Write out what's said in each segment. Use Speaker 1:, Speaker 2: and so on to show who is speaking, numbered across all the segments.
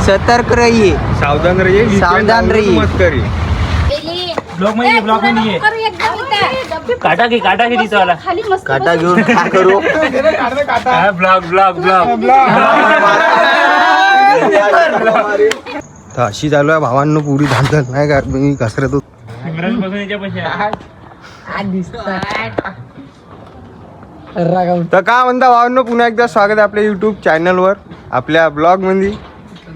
Speaker 1: सतर्क रहिए,
Speaker 2: सावधान रहिए,
Speaker 1: सावधान रहिए.
Speaker 2: मत करिए.
Speaker 3: ब्लॉक में ये काटा की तिथं वाला
Speaker 1: काटा घेऊन काय करू.
Speaker 3: ब्लॉक
Speaker 2: तर अशी चालू आहे भावांनो पुरी धांदल नाही का मी कसरत होत. तर काय म्हणता भावांनो, पुन्हा एकदा स्वागत आहे आपल्या युट्यूब चॅनलवर आपल्या ब्लॉग मध्ये.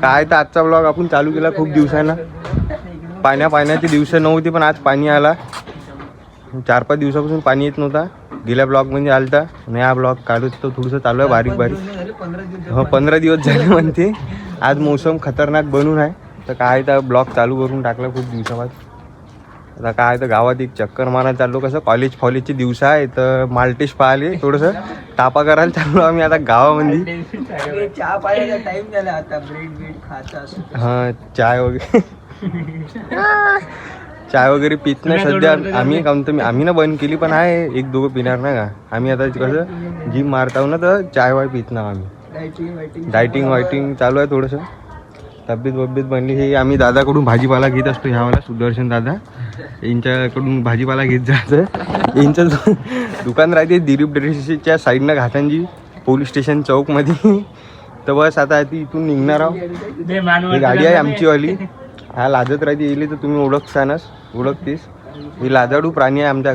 Speaker 2: काय तर आजचा ब्लॉग आपण चालू केला खूप दिवसांना. पाण्याचे दिवस नव्हते पण आज पाणी आला. 4-5 दिवसापासून पाणी येत नव्हता. गेल्या ब्लॉग मध्ये आलता आणि हा ब्लॉग काढूच तो थोडंसं चालू आहे बारीक. 15 दिवस झाले म्हणते. आज मोसम खतरनाक बनून आहे तर काय तर ब्लॉग चालू करून टाकला खूप दिवसाबाद. आता काय तर गावात एक चक्कर मारायला चाललो. कसं कॉलेजचे दिवस आहे तर मालटेश पाहिले थोडंसं तापा करायला चाललो आम्ही आता गावामध्ये.
Speaker 1: चहा पाण्याचा टाइम झाला आता. ब्रेड खायचा.
Speaker 2: हां चाय वगैरे पित नाही सध्या आम्ही. आम्ही ना बंद केली पण आहे 1-2 पिणार नाही का. आम्ही आता कसं जिम मारताव ना तर चाय वाय पित ना आम्ही. डायटिंग चालू आहे थोडंसं. तब्येत बनली. हे आम्ही दादाकडून भाजीपाला घेत असतो. ह्यावाला सुदर्शन दादा यांच्याकडून भाजीपाला घेत जायचं. यांचं दुकान राहते दिलीप ड्रेसेसच्या साईडनं घाटांजी पोलीस स्टेशन चौकमध्ये. तर बस आता ती इथून निघणार आहोत. ही गाडी आहे आमचीवाली. हा लाजत राहते येईल तर तुम्ही ओळखतेस. ही लाजाडू प्राणी आहे आमच्या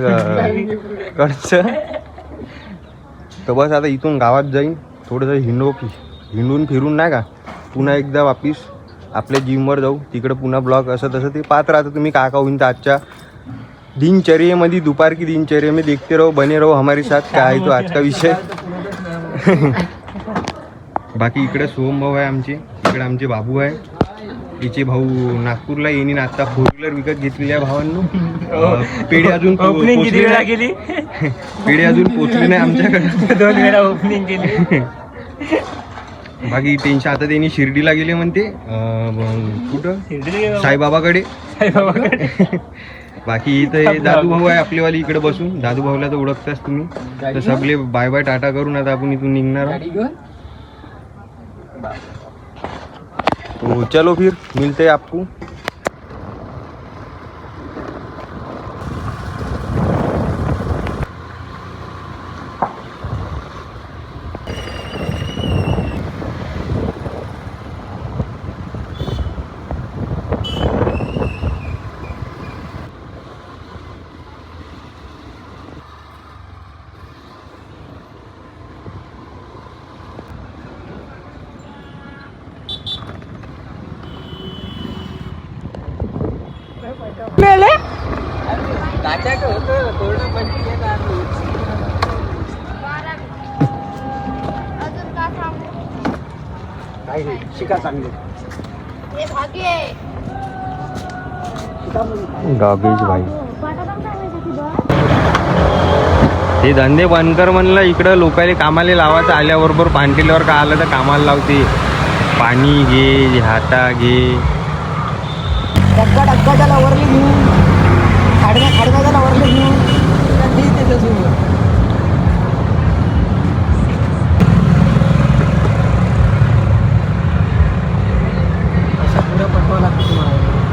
Speaker 2: कडचं. तर बस आता इथून गावात जाईन थोडंसं हिंडून फिरून नाही का पुन्हा एकदा वापिस आपल्या जिमवर जाऊ. तिकडं पुन्हा ब्लॉग असं तसं ते पाहत राहतं तुम्ही. का होईन तर आजच्या दिनचर्येमध्ये दुपार की दिनचर्या में देखते रहो बने रहो हमारे साथ. काय आहे तो आज का विषय. बाकी इकडे सोहम भाऊ आहे आमचे. इकडे आमचे बाबू आहे. हिचे भाऊ नागपूरला येईन आता 4 व्हीलर विकत घेतलेली आहे भावांनो. पेढे अजून पोचले नाही आमच्याकडे.
Speaker 3: 2 वेळा ओपनिंग केली.
Speaker 2: बाकी टेन्शन आता त्यांनी शिर्डीला गेले म्हणते. कुठं साईबाबाकडे. बाकी इथं दादू भाऊ आहे आपलेवाली इकडे बसून. दादू भाऊला तर ओळखताच तुम्ही. तर सगळे बाय बाय टाटा करून आता आपण इथून निघणार आहोत. तो चलो फिर मिलते हैं आपको. गागेश भाई हे धंदे बंद कर म्हणलं. इकडं लोकांनी कामाला लावायचं आल्याबरोबर पाणी केल्यावर का आलं तर कामाला लावते. पाणी घे हाता घे.
Speaker 1: डग्गा झाला वरली घेऊन. खाडगा झाला वरली घेऊन.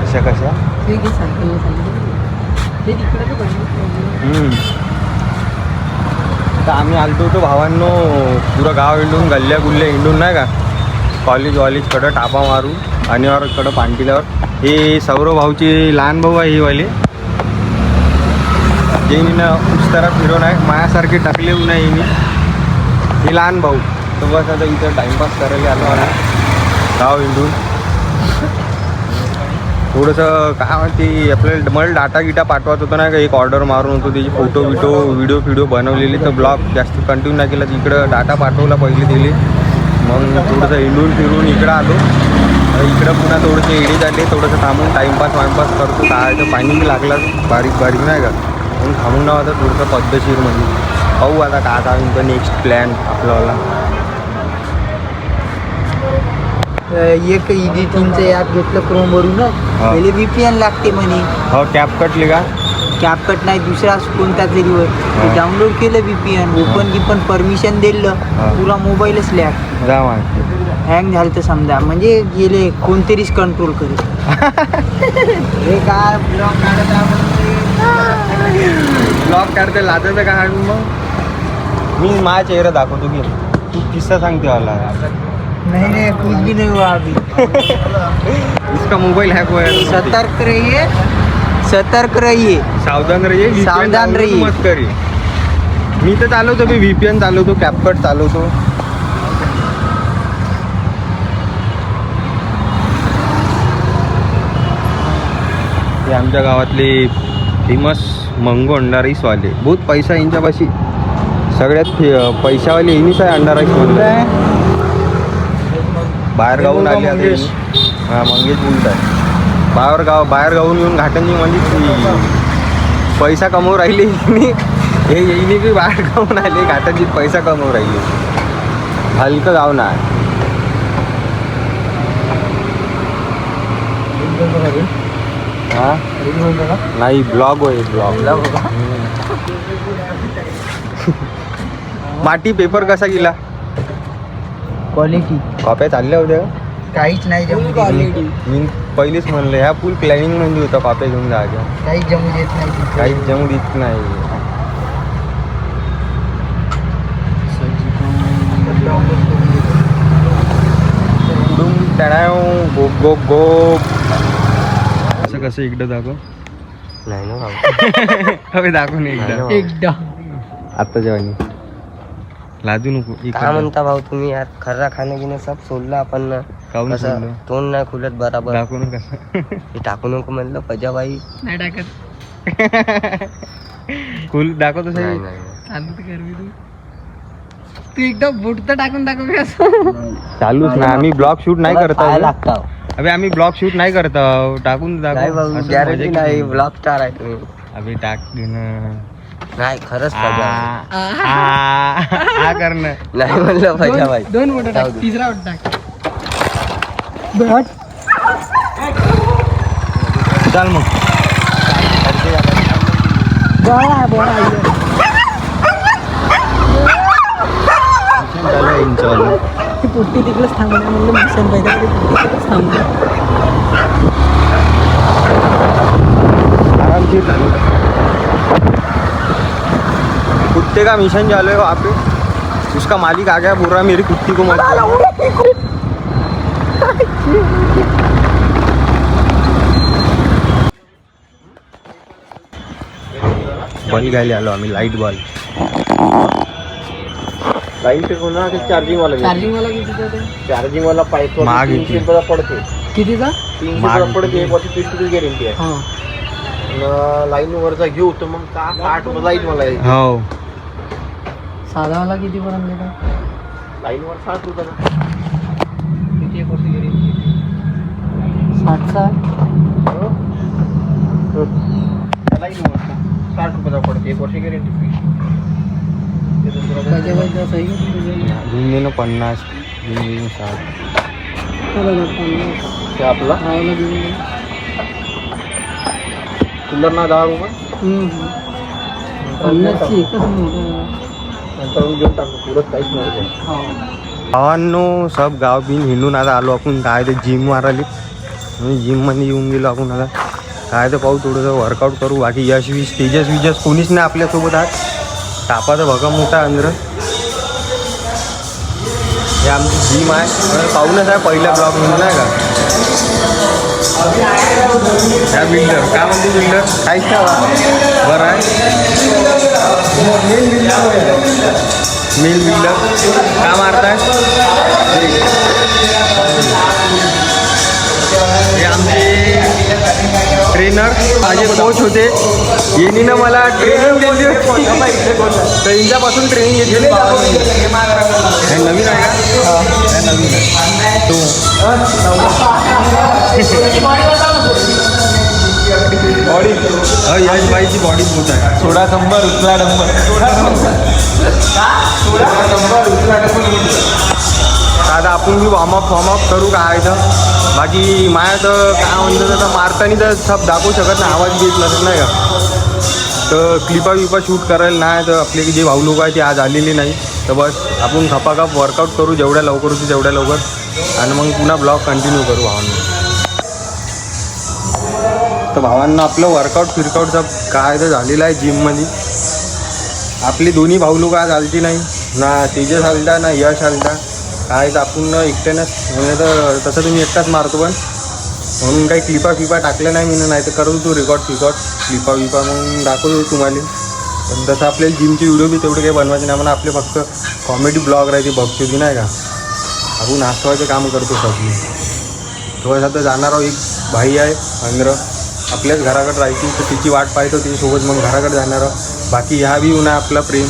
Speaker 2: अशा कशा तर आम्ही आलतो होतो भावांनो पुरं गाव हिंडून गल्ल्या गुल्ल्या हिंडून नाही का कॉलेजकडं टापा मारून आणि कडं पाणकिल्यावर. हे सौरव भाऊचे लहान भाऊ आहे हे वाले. जेनीनं उस्तारा फिरवून आहे माझ्यासारखे टाकले नाही मी. हे लहान भाऊ. तर बस आता इथं टाइमपास करायला आलो मला गाव हिंडून. थोडंसं काय म्हणते आपल्याला मला डाटा गिटा पाठवायचं होतं ना का. एक ऑर्डर मारून होतो त्याची व्हिडिओ बनवलेली. तर ब्लॉग जास्त कंटिन्यू नाही केला. इकडं डाटा पाठवला पहिले दिले. मग थोडंसं हिंडून फिरून इकडं आलो. इकडं पुन्हा थोडंसं एडी झाले. थोडंसं थांबून टाईमपास करतो. काय तर पाणी लागला बारीक नाही का म्हणून थांबून ना आता थोडंसं पद्धतशीरमध्ये पाहू आता का आता नेक्स्ट प्लॅन आपल्याला.
Speaker 1: एक एडिटिंगचं ॲप घेतलं क्रोमवरून. पहिले VPN लागते म्हणे.
Speaker 2: हो कॅप कटले का
Speaker 1: कॅपकट नाही दुसरा कोणता तरी
Speaker 2: हा.
Speaker 1: डाउनलोड केलं VPN ओपन गिपन परमिशन दिलं
Speaker 2: हा.
Speaker 1: पुरा मोबाईलच लॅग
Speaker 2: राम आहे.
Speaker 1: हँग झालं तर समजा म्हणजे गेले कोणतरीच कंट्रोल करेल हे काय ब्लॉग
Speaker 2: ब्लॉग काढते लाजायचं का हाडून मग मी माझा चेहरा दाखवतो की तू किस्सा सांगते मला
Speaker 1: नहीं नहीं कुछ भी नहीं हुआ अभी
Speaker 2: इसका मोबाईल हॅक हुआ है.
Speaker 1: सतर्क रहिए
Speaker 2: सावधान रहिए VPN
Speaker 1: सावधान
Speaker 2: डाउनलोड
Speaker 1: रहिए.
Speaker 2: मत करिए. मी तर चालवतो मी VPN चालवतो कॅपकट चालवतो. हे आमच्या गावातले फेमस मंगो अंडा राईस वाले बहुत पैसा यांच्यापाशी सगळ्यात पैशावाले येणीच आहे अंडा राईस म्हणलं बाहेर गावून आले आता
Speaker 3: मंगेश.
Speaker 2: हां मंगेश बोलत आहे बाहेर गावून येऊन घाटंजी म्हणजे पैसा कमवू राहिले मी हे येईने बी बाहेर गावून आले घाटंजीत पैसा कमवू राहिले हलकं गाव ना हा नाही ब्लॉग होय ब्लॉग माटी पेपर कसा गेला
Speaker 1: क्वालिटी
Speaker 2: कॉप्या चालल्या होत्या
Speaker 1: काहीच नाही जमू देत
Speaker 2: मी पहिलेच म्हणलं ह्या फुल प्लॅनिंग म्हणजे होतं कॉप्या घेऊन जायच्या
Speaker 1: काहीच जमू देत नाही
Speaker 2: काहीच जमू देत नाही डुम टणाव गोप गोप गोप असं कसं एकदा दाखव
Speaker 3: नाही ना
Speaker 2: हवे दाखवून एकदा
Speaker 1: एकदा
Speaker 2: आता जेव्हा लाजू नको
Speaker 3: काय म्हणता भाऊ तुम्ही यार खर्रा खाणं घेणं सब सोडलं आपण
Speaker 2: काहून
Speaker 3: कसं
Speaker 2: सोडलं?
Speaker 3: तोंड नाही खुलत बराबर
Speaker 2: दाखवू नका
Speaker 3: हे टाकू नको म्हणलं पजाबाई
Speaker 1: नाही टाकत
Speaker 2: फुल दाखवतो
Speaker 3: नाही
Speaker 2: साहेब
Speaker 3: नाही
Speaker 1: चालू तर कर तू एकदा बूट तर टाकून दाखव कसं
Speaker 2: चालूच ना आम्ही ब्लॉग शूट नाही करत
Speaker 3: पाय
Speaker 2: आहोत.
Speaker 3: लागता
Speaker 2: अबे आम्ही ब्लॉग शूट नाही करत आहोत. टाकून
Speaker 3: नाही
Speaker 2: दाखव
Speaker 3: भाऊ
Speaker 2: असं
Speaker 3: गॅरंटी
Speaker 2: मजा
Speaker 3: नाही
Speaker 2: करू.
Speaker 3: ब्लॉग स्टार आहे तुम्ही
Speaker 2: अबे टाक घेणं
Speaker 3: नाही खरंच पजा
Speaker 2: हा करणं
Speaker 3: नाही म्हणलं पजाबाई
Speaker 1: दोन बोट
Speaker 3: जाऊ
Speaker 1: टाक
Speaker 3: दे.
Speaker 1: तिसरा बोट टाक बट
Speaker 2: चाल मग
Speaker 1: बळा
Speaker 2: चालू इंचवालं
Speaker 1: ती पुट्टी तिकडेच थांबणार म्हणलं मिशन पाहिजे तरी पुट्टी तिकडेच थांबणार
Speaker 2: आरामशीर चालू कुत्ते का मिशन चालू है वहाँ पे उसका मालिक आ गया बोल रहा है मेरी कुत्ती को मत बल्ब घ्यायला आलो आम्ही लाईट बल्ब
Speaker 3: लाईट कोणा चार्जिंग वाला
Speaker 1: चार्जिंग वाला कितीचा ते
Speaker 3: चार्जिंग वाला पाईप
Speaker 2: महाग आहे.
Speaker 3: 300 रुपयाला पडते
Speaker 1: कितीचा
Speaker 3: 300
Speaker 2: महाग
Speaker 3: रुपयाला पडते 25 रुपये गॅरंटी आहे
Speaker 1: हां
Speaker 3: लाईन वरचा घेऊ तर मग 60 रुपये लाईट मला आहे.
Speaker 2: हो
Speaker 1: साधावाला किती पर्यंत देतात
Speaker 3: लाईन वर 60 रुपयाला
Speaker 1: किती एक वर्ष गॅरंटी 60चा
Speaker 3: लाईन वर 60 रुपयाला पडते 1 वर्ष गॅरंटी
Speaker 1: त्याच्याबद्दल सही का
Speaker 2: घेऊन दे ना 50 घेऊन दे ना 60
Speaker 3: ते आपला कूलर ना 10 रुपये
Speaker 1: 50ची एकच
Speaker 3: नंतर घेऊन टाकतो पुरत काहीच नाही
Speaker 2: भावांनो सब गाव बिन हिंडून आता आलो आपण काय ते जिम मारायला जिम मध्ये येऊन गेलो आपण आता काय तर पाहू थोडंसं वर्कआउट करू बाकी यश विश तेजस कोणीच नाही आपल्यासोबत आज तापाचा भका मोठा अंदर हे आमची जिम आहे पाहूनच आहे पहिल्या ब्लॉग म्हणून नाही का त्या बिल्डर काय म्हणते बिल्डर काहीच नाही बरं आहे मेल बिल्डर का मारताय हे आमचे ट्रेनर माझे कोच होते यांनी मला ट्रेनिंग दिली होती तर यांच्यापासून ट्रेनिंग घेतली हे नवीन आहे का हे नवीन आहे तो बॉडी यशबाईची बॉडी बहुत आहे थोडा नंबर उचला नंबर आता आपण बी वॉर्मअप करू काय तर बाकी माया तर काय म्हणतात आता मारताना तर सब दाखवू शकत नाही आवाज बी येत नसेल नाही का तर क्लिपा विपा शूट करायला नाही तर आपले जे भाऊ लोक आहे ते आज आलेले नाही. तर बस आपण खपाखप वर्कआउट करू जेवढ्या लवकर होती तेवढ्या लवकर आणि मग पुन्हा ब्लॉग कंटिन्यू करू भावांना. तर भावांना आपलं वर्कआउट फिरकाउटचा काय तर झालेलं आहे जिममध्ये. आपली दोन्ही भाऊ लोक आज आलती नाही ना तेजस आलता ना यश आलता. काय तर आपण एकट्यानंच म्हणजे तर तसं तुम्ही एकटाच मारतो पण म्हणून काही क्लिपा फिपा टाकल्या नाही मी नाही तर करू तू रेकॉर्ड क्लिपा विपा मग दाखवतो तुम्हाला. पण तसं आपल्याला जिमची व्हिडिओ बी तेवढे काही बनवायचे नाही म्हणून आपले फक्त कॉमेडी ब्लॉग राहते बघते होती नाही का. आपण हसवायचं काम करतो आपली. थोडंसं आता जाणार आहोत. एक भाई आहे अंग्र आपल्याच घराकडे राहायची तर तिची वाट पाहतो तिच्यासोबत मग घराकडे जाणार आहोत. बाकी ह्या बी उन्हा आपला प्रेम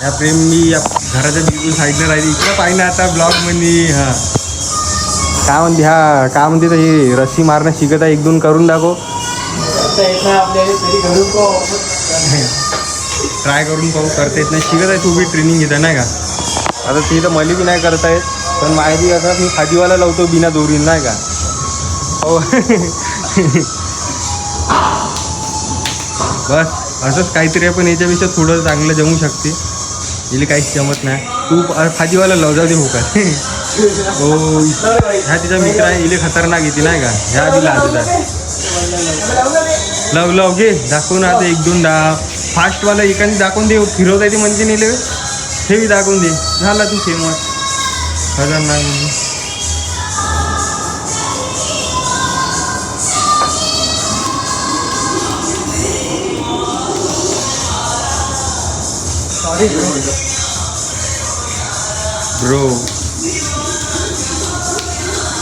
Speaker 2: ह्या प्रेम मी घराच्या बिलकुल साईडनं राहिली इकडं पाहिजे आता ब्लॉगमध्ये. हां काय म्हणते हा काय म्हणते तर हे रस्सी मारणं शिकत आहे 1-2 करून दाखव. ट्राय करून पाहू करता येत नाही शिकत आहे तू बी ट्रेनिंग घेता नाही का. आता ती तर मली बी नाही करता येत पण माहिती आता मी खादीवाला लावतो बिना दोरीन नाही का. हो बस असंच काहीतरी आहे पण याच्यापेक्षा थोडं चांगलं जमू शकते. हिला काहीच जमत नाही. तू फाजीवाला लाव जाऊ दे होकार. हो ह्या तिचा मित्र आहे इले खतरनाक येते नाही का. ह्या बी लाजतात लव घे दाखवून आता 1-2 फास्टवाला एकाने दाखवून दे फिरवता येते म्हणजे नेले हे बी दाखवून दे झाला तू फेमस खतरनाक म्हणजे.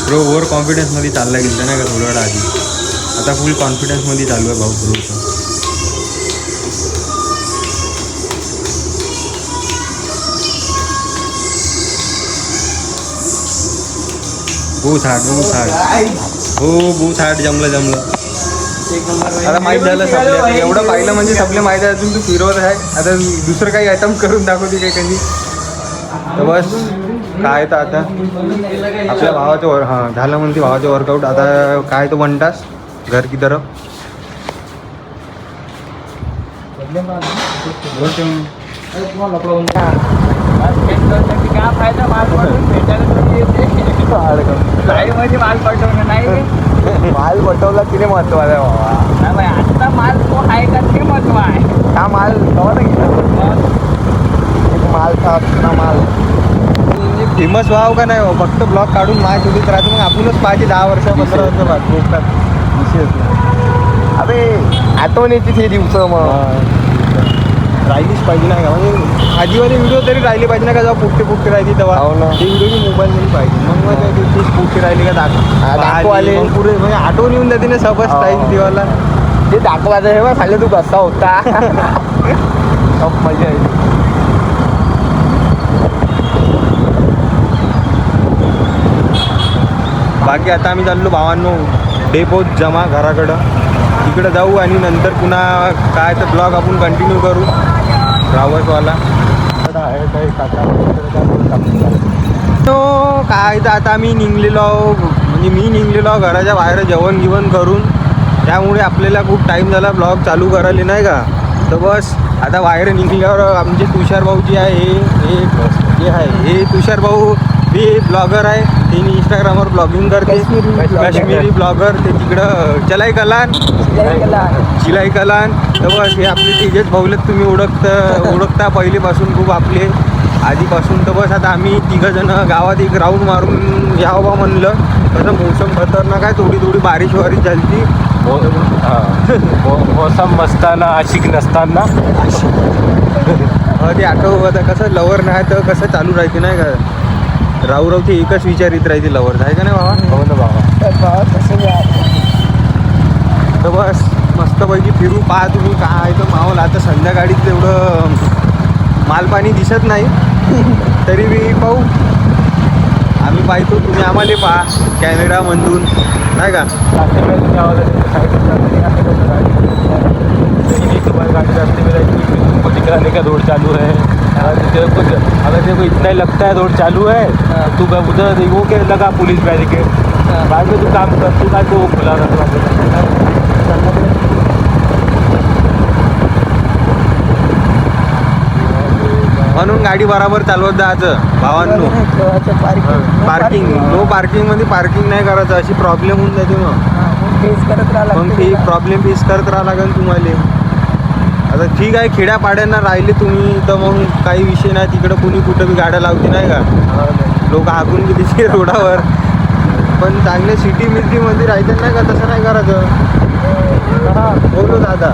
Speaker 2: ब्रो ओव्हर कॉन्फिडन्समध्ये चालला गेलं नाही का थोड्या वेळा आधी. आता फुल कॉन्फिडन्समध्ये चालू आहे भाऊ ब्रोचं. बहुत हार्ड जमलं. आता माहीत झालं सपले एवढं पाहिलं म्हणजे सपले माहीत आहे अजून तू फिरवत आहे. आता दुसरं काही आयटम करून दाखवते काही कधी. तर बस काय तर आता आपल्या भावाचं हां झालं म्हणते भावाचं वर्कआउट. आता काय तो 1 तास घर की तरफ
Speaker 1: काय फायदा माल पाठवून भेटायला माल पाठवणं नाही.
Speaker 2: माल पटवला तिने महत्व आहे बाबा.
Speaker 1: नाही आता माल तो आहे का ते महत्व आहे.
Speaker 2: हा माल माल ना माल फेमस व्हाव का नाही फक्त ब्लॉग काढून माय शोधित राहतो मग आपणच पाहिजे 10 वर्ष 15 वर्ष बाद विशेष नाही. अबे आठवण येते ते दिवस मग राहिलीच पाहिजे नाही का. म्हणजे आजीवाले व्हिडिओ तरी राहिले पाहिजे ना का जेव्हा पुट्टे राहिली तेव्हा ते व्हिडिओ मोबाईलमध्ये पाहिजे. मग तीच पुट्टी राहिली का दाखवाले पुरे म्हणजे आठवण येऊन जाते ना सबच टाईम दिवाला
Speaker 1: ते दाखवायचं हे बघ खाली तू कसा होता.
Speaker 2: खूप मजा येते. बाकी आता आम्ही चाललो भावांनो डेपोत जमा घराकडं तिकडं जाऊ आणि नंतर पुन्हा काय तर ब्लॉग आपण कंटिन्यू करू रावसवाला. तो काय तर आता आम्ही निघलेलो म्हणजे मी निघलेलो घराच्या बाहेर जेवण गिवण करून. त्यामुळे आपल्याला खूप टाईम झाला ब्लॉग चालू करायला नाही का. तर बस आता बाहेर निघल्यावर आमचे तुषार भाऊ जे आहे हे तुषार भाऊ ते ब्लॉगर आहे. त्यांनी इंस्टाग्रामवर ब्लॉगिंग करते काश्मीरी ब्लॉगर. ते तिकडं चिलाई कलान. तर बस हे आपले तेजस भाऊलेत तुम्ही ओळखता पहिलेपासून खूप आपले आधीपासून. तर बस आता आम्ही 3 जण गावात एक राऊंड मारून यावं म्हणलं. कसं मोसम खतरनाक आहे थोडी बारिश झाली.
Speaker 3: मोसम मस्ताना आशिक नसताना
Speaker 2: ते आठव आता कसं लवर नाही तर कसं चालू राहते नाही का. राहू ते एकच विचारित राहते लवर आहे का नाही बाबा.
Speaker 3: हो ना बाबा.
Speaker 2: तर बस मस्तपैकी फिरू पहा तुम्ही काय तर माहोल. आता संध्याकाळीच तेवढं मालपाणी दिसत नाही तरी बी पाहू आम्ही पाहतो. तुम्ही आम्हाला पहा कॅमेरामधून नाही का.
Speaker 3: दिखाने का दौड़ चालू है. अगर तेरे को इतना ही लगता है दौड़ चालू है तू उधर वो के लगा पुलिस बैरिकेड. बाद में तू काम कर तू वो खुला रखा.
Speaker 2: म्हणून गाडी बराबर चालवत जायचं भावांनो. पार्किंग नो पार्किंग मध्ये पार्किंग नाही करायचं, अशी प्रॉब्लेम होऊन जाते मग.
Speaker 1: फेस करत
Speaker 2: मग ते प्रॉब्लेम फेस करत राहा लागेल तुम्हाला. आता ठीक आहे, खेड्यापाड्यांना राहिले तुम्ही तर मग काही विषय नाही, तिकडं कुणी कुठं बी गाड्या लावते नाही का, लोक हाकून गेली रोडावर. पण चांगल्या सिटीमध्ये राहायचं नाही का, तसं नाही करायचं. बोलो दादा.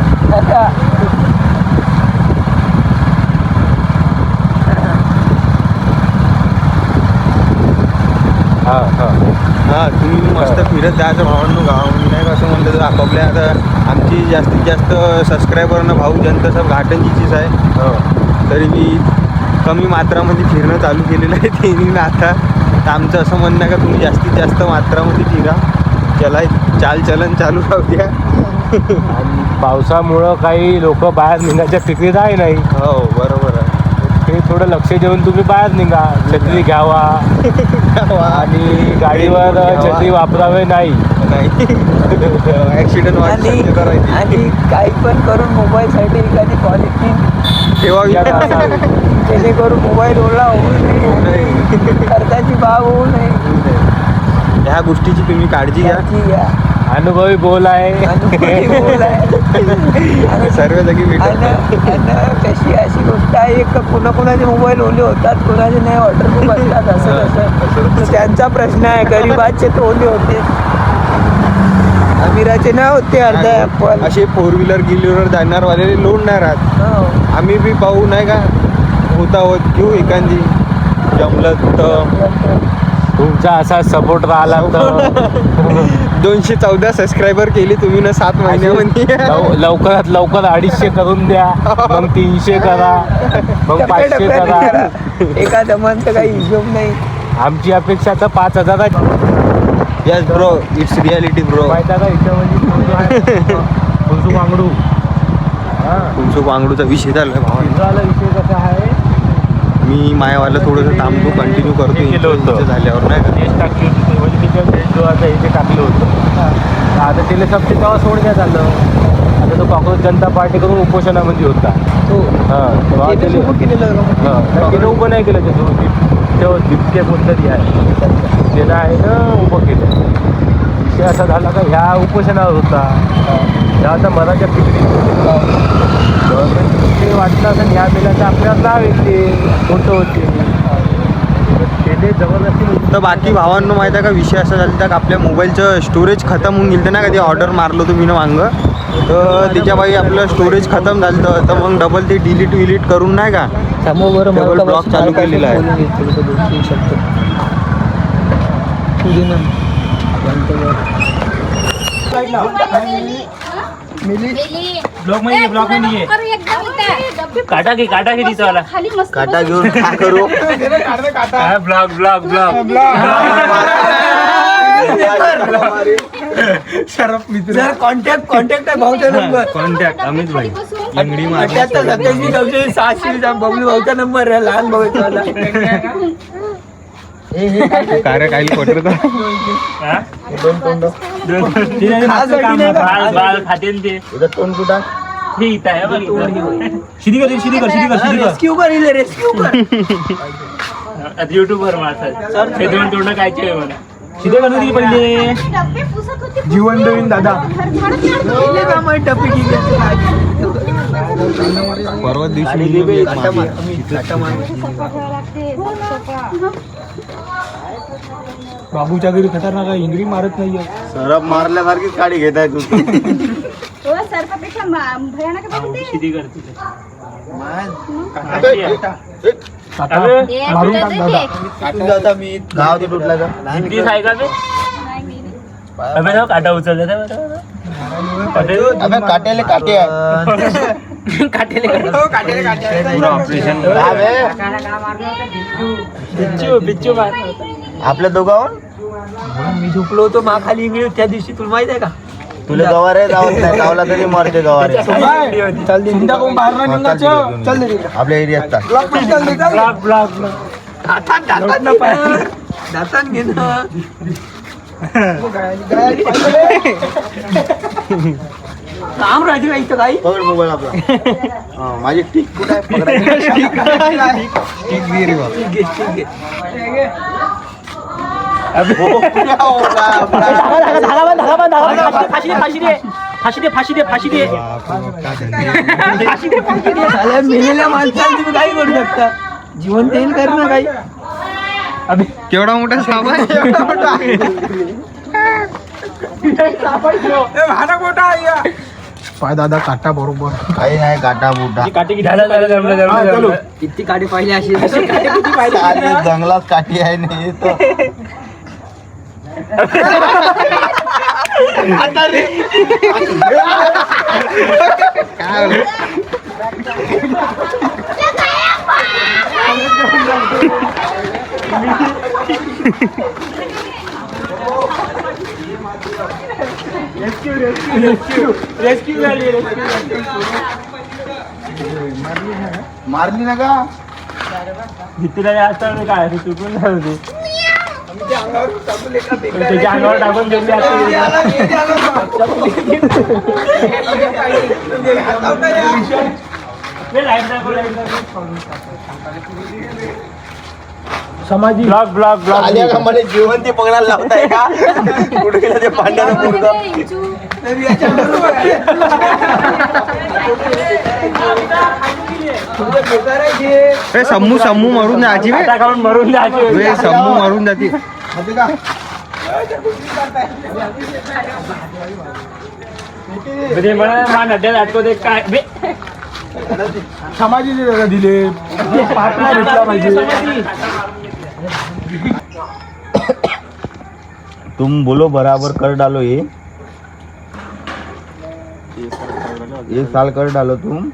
Speaker 2: हां तुम्ही मस्त फिरत जायचं भावांनो गावामध्ये नाही का. असं म्हणलं तर आपापल्या आता आमची जास्तीत जास्त सबस्क्रायबरनं भाऊ जनता सब घाटंजीचीच आहे. तरी मी कमी मात्रामध्ये फिरणं चालू केलेलं आहे त्यांनी आता. तर आमचं असं म्हणणं आहे का तुम्ही जास्तीत जास्त मात्रामध्ये फिरा, चालचलन चालू राहू द्या.
Speaker 3: आणि पावसामुळं काही लोक बाहेर निघायच्या फिक्रीत आहे नाही.
Speaker 2: हो बरोबर आहे.
Speaker 3: ते थोडं लक्ष देऊन तुम्ही बाहेर निघा, छत्री घ्यावा आणि गाडीवर छत्री वापरावे नाही.
Speaker 2: ऍक्सिडेंट करायची
Speaker 1: आणि काही पण करून मोबाईलसाठी एखादी क्वालिटी
Speaker 2: ठेवावी.
Speaker 1: जेणेकरून मोबाईल ओला होऊ नये, खर्चाची भाव होऊ नये.
Speaker 2: ह्या गोष्टीची तुम्ही काळजी घ्या.
Speaker 3: अनुभवी बोल आहे.
Speaker 2: सर्व जागी
Speaker 1: कशी अशी गोष्ट आहे, कुणाचे मोबाईल ओले होतात, कुणाचे नाही वॉटरप्रूफ असतात. असं तसं त्यांचा प्रश्न आहे. गरीबाचे तर ओले होते, अमीराचे नाही होते. अर्धा ॲपल
Speaker 2: असे 4 व्हीलर गिल्लीवर जाणारवाले लोड नाही राहत. आम्ही बी पाहू नाही का, होत घेऊ एखादी जमलं तर.
Speaker 3: तुमचा असा सपोर्ट राहिला तर
Speaker 2: 214 सबस्क्रायबर केली तुम्ही ना 7 महिन्यामध्ये.
Speaker 3: लवकरात लवकर 250 करून द्या, मग 300 करा, मग 500 करा.
Speaker 1: एका दमांचं काही हिशोब नाही.
Speaker 3: आमची अपेक्षा तर 5,000.
Speaker 2: Yes bro, it's reality bro.
Speaker 3: माहिती का याच्यामध्ये फुलसू वांगडू.
Speaker 2: तुमचं वांगडूचा विषय झाला भावा.
Speaker 3: विषय कसा आहे,
Speaker 2: मी मायावाला थोडंसं थांबतो, कंटिन्यू करतो
Speaker 3: केलं होतं.
Speaker 2: झाल्यावर नाही का.
Speaker 3: टेस्ट टाकली होती ते, म्हणजे तिच्या जो आता हे टाकलं होतं. आता तिला सबसे तेव्हा सोडण्यात आलं. आता तो काँग्रेस जनता पार्टीकडून उपोषणामध्ये होता. हां केलं उभं नाही केलं त्याच्यासोबत. तेव्हा जितके कोणतरी आहे त्यानं आहे ना उभं केलं. विषय असा झाला का ह्या उपोषणावर होता, ह्या आता मराठ्या फिक्री गव्हर्नमेंट वाटलं असं ह्या बिलाचं आपल्याला नाव येते कोणतं होते ते जबरदस्ती.
Speaker 2: तर बाकी भावांनो माहिती आहे का, विषय असा झाला का आपल्या मोबाईलचं स्टोरेज खतम होऊन गेलं ना, कधी ऑर्डर मारलो तुम्ही ना वांग, तर त्याच्याबाई आपलं स्टोरेज खतम झालं. तर मग डबल ते डिलीट करून नाही का डबल ब्लॉक चालू केलेला आहे.
Speaker 3: काटा की तिचा वाला
Speaker 2: काटा घेऊन काय करू.
Speaker 3: ब्लॉग
Speaker 1: कॉन्टॅक्ट आहे भाऊचा नंबर.
Speaker 2: कॉन्टॅक्ट अमित भाई लंगडी
Speaker 1: 87 बबलू भाऊचा नंबर आहे, लहान भाऊचा.
Speaker 2: कार्य काही पटत
Speaker 1: तोंड कुठं रेस्क्यू
Speaker 3: युट्यूबर हे दोन तोंड कायचे मला शिदे करून दिली पहिले
Speaker 1: जीवन देईन दादा.
Speaker 2: परवा दिवशी
Speaker 1: बाबूच्या घरी खतरनाक आहे, इंगरी मारत नाहीये.
Speaker 2: सरप मारल्यासारखीच गाडी घेत आहे तू.
Speaker 3: शिदी करते
Speaker 1: मारून टाक दादा. काटून जाता मी गाव ते तुटला का
Speaker 3: आहे का अबे जाऊ काटा उचलला
Speaker 2: काट्याले काटे ऑपरेशन
Speaker 3: बिच्चू मार
Speaker 2: आपल्या दोघांवर
Speaker 1: मी झोपलो होतो मा खाली इंगळी त्या दिवशी, तुला माहित आहे का?
Speaker 2: तुला गवारे जावत नाही, गावला तरी मरते गवारे. आपल्या एरियात
Speaker 1: दातान घे ना. काम राहते का इथं काही
Speaker 2: पकड मोबाईल आपला माझी टिक कुठे आहे टिक दे रे बा.
Speaker 1: मेलेल्या माणसाला तुम्ही काही करू शकता जिवंत येईल कर ना काही
Speaker 2: केवढा मोठा साप आहे
Speaker 3: पाय दादा काटा बरोबर
Speaker 2: काही नाही काटा बुटा
Speaker 1: किती काठी पाहिली अशी किती पाहिली
Speaker 2: जंगलात काठी आहे नाही तर मारली ना का
Speaker 3: काय चुकून होती त्याच्या अंगावर टाकून दिली समाजी ब्लॉग ब्लॉग ब्लॉग
Speaker 2: मला जिवंत पकडायला लावताय का कुठे गेलं ते पांढऱ्यानं मुलगा सम्मू सम्मू मरून जायची
Speaker 3: काढून मरून द्यायची
Speaker 2: सम्मू मरून जाते
Speaker 3: मला नद्यात आठवते काय समाजी दिले भेटला पाहिजे
Speaker 2: तुम बोलो बराबर कर डालो ये 1 साल कर डालो तुम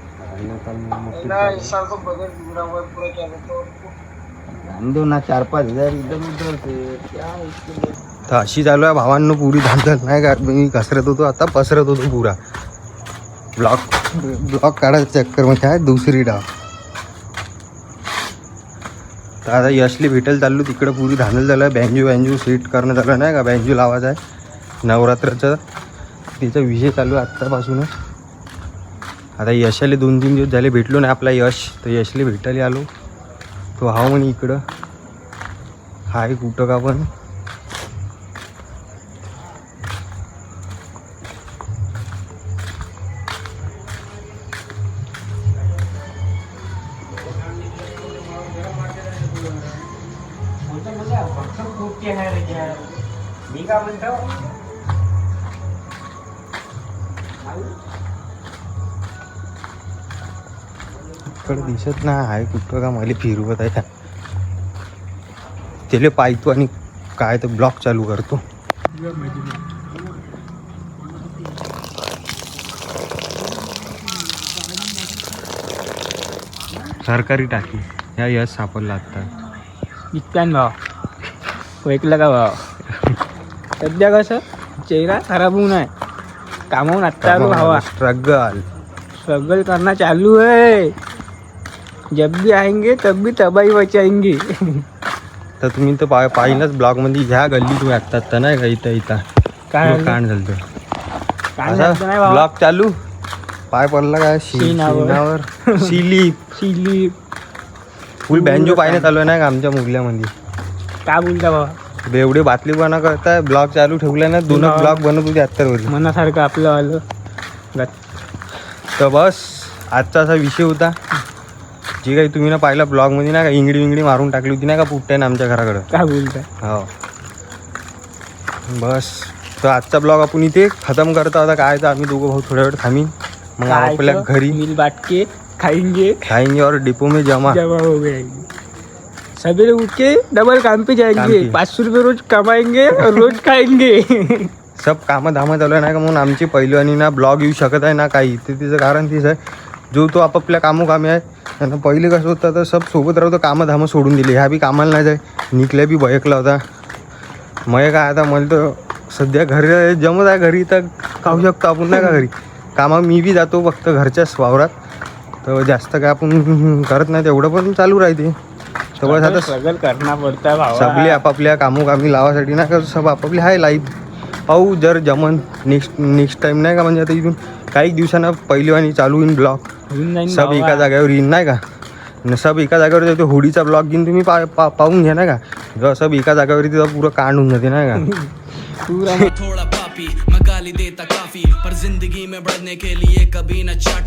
Speaker 2: दो ना 4-5 हजार इधर उधर से अशी चालू आहे भावांनो पुरी धांदल नाही का मी कसरत होतो आता पसरत होतो पुरा ब्लॉक काढायचं चक्कर म्हणजे आहे दुसरी डाव तर आता यशली भेटेल चाललो तिकडं पुरी धांदल झालं बँजू सेट करणं झालं नाही का बँजू लावायचा आहे नवरात्राचं तिचा विषय चालू आहे आत्तापासूनच आता यशाले 2-3 दिवस झाले भेटलो नाही आपला यश तर यशले भेटायला आलो तो हा म्हणे इकडं हाय कुठं का पण
Speaker 3: मी का म्हणतो
Speaker 2: इकडं दिसत नाही आहे कुठं का मला फिरवत आहे त्याला पाहतो आणि काय तर ब्लॉक चालू करतो सरकारी टाकी ह्या यश सापडला आता
Speaker 1: इतक्यान भाव ऐकलं का भाव सध्या कसं चेहरा खराब होऊ नये कामावून आत्ता आलो भावा स्ट्रगल करना चालू है जब भी आएंगे तब भी तबाही बचाएंगे
Speaker 2: तर तुम्ही तर पाहिलंच ब्लॉग मध्ये ह्या गल्ली तुम्ही आत्ता नाही का इथं
Speaker 1: काय
Speaker 2: कांड झालं
Speaker 1: काय झालं नाही भावा
Speaker 2: ब्लॉग चालू पाय पडला काय
Speaker 1: शिनावर.
Speaker 2: सिलीप फुल बँजो पाहिजे चालू आहे ना का आमच्या मुगल्यामध्ये
Speaker 1: काय बोलता बाबा
Speaker 2: एवढे बातली बना करताय ब्लॉग चालू ठेवल्या ना 2 ब्लॉग बनवत होते आत्तावर
Speaker 1: मनासारखं आपलं आलं
Speaker 2: तर बस आजचा असा विषय होता जे काही तुम्ही ना पाहिला ब्लॉगमध्ये ना का इंगडी मारून टाकली होती ना का पुट्ट्यानं आमच्या घराकडं
Speaker 1: काय बोलताय
Speaker 2: हो बस तर आजचा ब्लॉग आपण इथे खतम करतो आता काय तर आम्ही दोघं भाऊ थोड्या वेळ थांबीन मग आपल्या घरी
Speaker 1: मिल बाट के खाएंगे
Speaker 2: और डिपो में जमा
Speaker 1: हो गए सवेरे उठ के डबल काम पे जाएंगे 500 रुपये रोज कमाएंगे और रोज खाएंगे
Speaker 2: सब कामं धामं चालू आहे ना का म्हणून आमची पहिलवानी ना ब्लॉग येऊ शकत आहे ना काही ते तिचं कारण तीच आहे जो तो आपापल्या कामोकामी आहे त्यांना पहिले कसं होतं तर सब सोबत राहतो कामं धामं सोडून दिली ह्या बी कामाला नाही जाय निकल्या बी बयकला होता मग काय आता मला तर सध्या घरी जमत आहे घरी तर खाऊ शकतो आपण नाही का घरी कामा मी बी जातो फक्त घरच्याच वावरात तर जास्त काय आपण करत नाही तेवढं पण चालू राहते तर बस आता
Speaker 1: स्ट्रगल करना पडता भावा
Speaker 2: सगळी आपापल्या कामोकामी लावासाठी ना का सब आपापली आहे लाईफ पाहू जर जमन नेक्स्ट टाइम नाही का, म्हणजे आता इथून काही दिवसांना पहिलीवानी चालू होईन ब्लॉग.
Speaker 1: होऊन जाईन
Speaker 2: सब
Speaker 1: भावा.
Speaker 2: एका जागेवर येईन नाही का, न सब एका जागेवर येतो. होडीचा ब्लॉग घेऊन तुम्ही पाहून घ्या नाही का, जेव्हा सब एका जागेवर तिथं पुरं कांड होऊन जाते नाही का.
Speaker 1: पुरा
Speaker 4: थोड़ा पापी मैं गाली देता काफी पर जिंदगी में बढ़ने के लिए कभी न चाटी